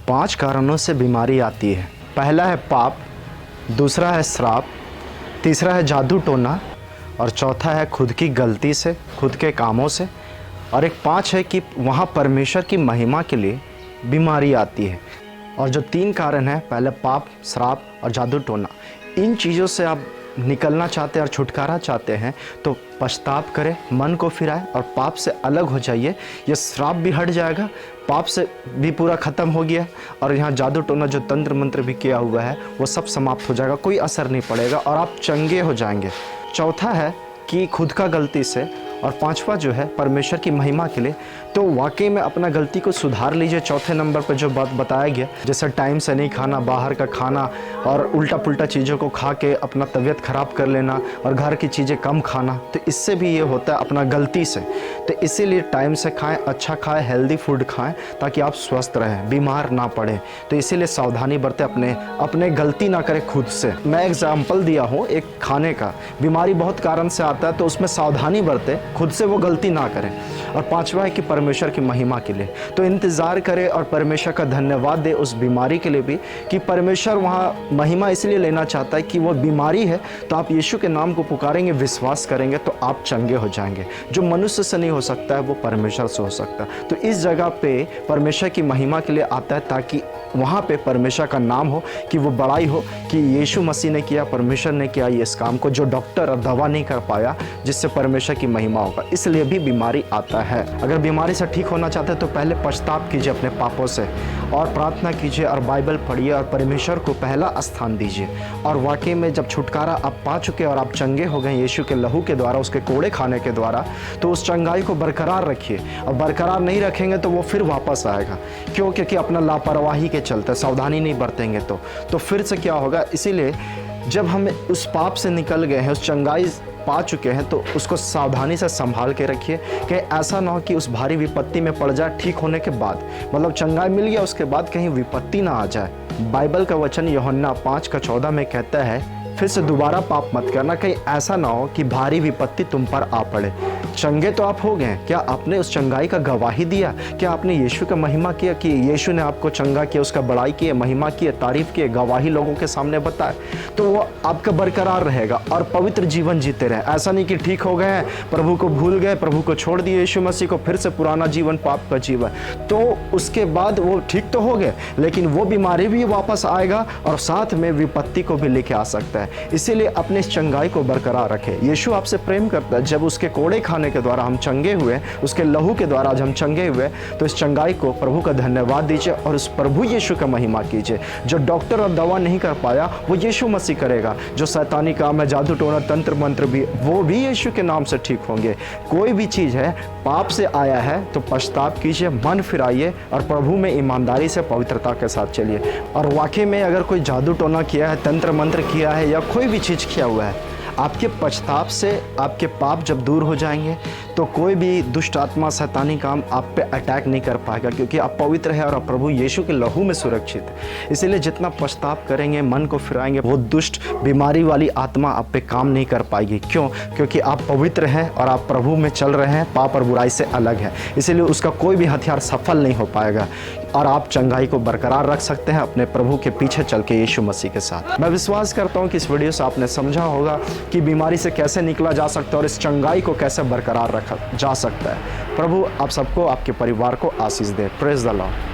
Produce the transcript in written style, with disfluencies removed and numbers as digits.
5 कारणों से बीमारी आती है। पहला है पाप, दूसरा है श्राप, तीसरा है जादू टोना और चौथा है खुद की गलती से, खुद के कामों से, और एक 5 है कि वहाँ परमेश्वर की महिमा के लिए बीमारी आती है। और जो 3 कारण हैं, पहले पाप, श्राप और जादू टोना, इन चीज़ों से आप निकलना चाहते हैं और छुटकारा चाहते हैं तो पश्चाताप करें, मन को फिराएं और पाप से अलग हो जाइए। ये श्राप भी हट जाएगा, पाप से भी पूरा ख़त्म हो गया, और यहाँ जादू टोना जो तंत्र मंत्र भी किया हुआ है वो सब समाप्त हो जाएगा, कोई असर नहीं पड़ेगा और आप चंगे हो जाएंगे। चौथा है कि खुद का गलती से, और 5वां जो है परमेश्वर की महिमा के लिए। तो वाकई में अपना गलती को सुधार लीजिए। चौथे नंबर पर जो बात बताया गया, जैसे टाइम से नहीं खाना, बाहर का खाना और उल्टा पुल्टा चीज़ों को खा के अपना तबीयत ख़राब कर लेना और घर की चीज़ें कम खाना, तो इससे भी ये होता है अपना गलती से। तो इसीलिए टाइम से खाएं, अच्छा खाएं, हेल्दी फूड खाएं ताकि आप स्वस्थ रहें, बीमार ना पड़े। तो इसीलिए सावधानी बरतें, अपने गलती ना करें खुद से। मैं एग्जाम्पल दिया हूँ एक खाने का, बीमारी बहुत कारण से आता है तो उसमें सावधानी बरतें, खुद से वो गलती ना करें। और 5वां है कि परमेश्वर की महिमा के लिए, तो इंतज़ार करें और परमेश्वर का धन्यवाद दे उस बीमारी के लिए भी कि परमेश्वर वहाँ महिमा इसलिए लेना चाहता है कि वो बीमारी है तो आप यीशु के नाम को पुकारेंगे, विश्वास करेंगे तो आप चंगे हो जाएंगे। जो मनुष्य से नहीं हो सकता है वो परमेश्वर से हो सकता है। तो इस जगह पे परमेश्वर की महिमा के लिए आता है ताकि वहाँ पे परमेश्वर का नाम हो, कि वो बड़ाई हो कि यीशु मसीह ने किया, परमेश्वर ने किया इस काम को जो डॉक्टर और दवा नहीं कर पाया, जिससे परमेश्वर की महिमा होगा। इसलिए भी बीमारी आता है। अगर बीमारी से ठीक होना चाहते हैं तो पहले पश्चाताप कीजिए अपने पापों से और प्रार्थना कीजिए और बाइबल पढ़िए और परमेश्वर को पहला स्थान दीजिए। और वाकई में जब छुटकारा आप पा चुके और आप चंगे हो गए यीशु के लहू के द्वारा, उसके कोड़े खाने के द्वारा, तो उस चंगाई को बरकरार रखिए। और बरकरार नहीं रखेंगे तो वो फिर वापस आएगा। क्यों? क्योंकि अपना लापरवाही के चलते, सावधानी नहीं बरतेंगे तो फिर से क्या होगा। इसीलिए जब हम उस पाप से निकल गए हैं, उस चंगाई पा चुके हैं, तो उसको सावधानी से संभाल के रखिए कि ऐसा ना हो कि उस भारी विपत्ति में पड़ जाए ठीक होने के बाद। मतलब चंगाई मिल गया उसके बाद कहीं विपत्ति ना आ जाए। बाइबल का वचन यूहन्ना 5:14 में कहता है, फिर से दोबारा पाप मत करना, कहीं ऐसा ना हो कि भारी विपत्ति तुम पर आ पड़े। चंगे तो आप हो गए, क्या आपने उस चंगाई का गवाही दिया? क्या आपने यीशु का महिमा किया कि यीशु ने आपको चंगा किया, उसका बड़ाई की, महिमा की, तारीफ की, गवाही लोगों के सामने बताए? तो वो आपका बरकरार रहेगा और पवित्र जीवन जीते रहे। ऐसा नहीं कि ठीक हो गए हैं, प्रभु को भूल गए, प्रभु को छोड़ दिए, यीशु मसीह को, फिर से पुराना जीवन, पाप का जीवन, तो उसके बाद वो ठीक तो हो गए लेकिन वो बीमारी भी वापस आएगा और साथ में विपत्ति को भी लेके आ सकता है। इसीलिए अपने इस चंगाई को बरकरार रखें। यीशु आपसे प्रेम करता है। जब उसके कोड़े खाने के द्वारा हम चंगे हुए, उसके लहू के द्वारा आज हम चंगे हुए, तो इस चंगाई को प्रभु का धन्यवाद दीजिए और उस प्रभु यीशु का महिमा कीजिए। जो डॉक्टर और दवा नहीं कर पाया वो यीशु मसीह करेगा। जो शैतानी काम है, जादू टोना, तंत्र मंत्र भी, वो भी यीशु के नाम से ठीक होंगे। कोई भी चीज़ है पाप से आया है तो पश्चाताप कीजिए, मन फिराइए और प्रभु में ईमानदारी से पवित्रता के साथ चलिए। और वाकई में अगर कोई जादू टोना किया है, तंत्र मंत्र किया है या कोई भी चीज़ किया हुआ है, आपके पश्चाताप से आपके पाप जब दूर हो जाएंगे तो कोई भी दुष्ट आत्मा, शैतानी काम आप पे अटैक नहीं कर पाएगा, क्योंकि आप पवित्र है और आप प्रभु यीशु के लहू में सुरक्षित है। इसीलिए जितना पश्चाताप करेंगे, मन को फिराएंगे, वो दुष्ट बीमारी वाली आत्मा आप पे काम नहीं कर पाएगी। क्यों? क्योंकि आप पवित्र हैं और आप प्रभु में चल रहे हैं, पाप और बुराई से अलग है। इसीलिए उसका कोई भी हथियार सफल नहीं हो पाएगा और आप चंगाई को बरकरार रख सकते हैं अपने प्रभु के पीछे चल के, यीशु मसीह के साथ। मैं विश्वास करता हूँ कि इस वीडियो से आपने समझा होगा कि बीमारी से कैसे निकला जा सकता है और इस चंगाई को कैसे बरकरार रखा जा सकता है। प्रभु आप सबको, आपके परिवार को आशीष दे। Praise the Lord.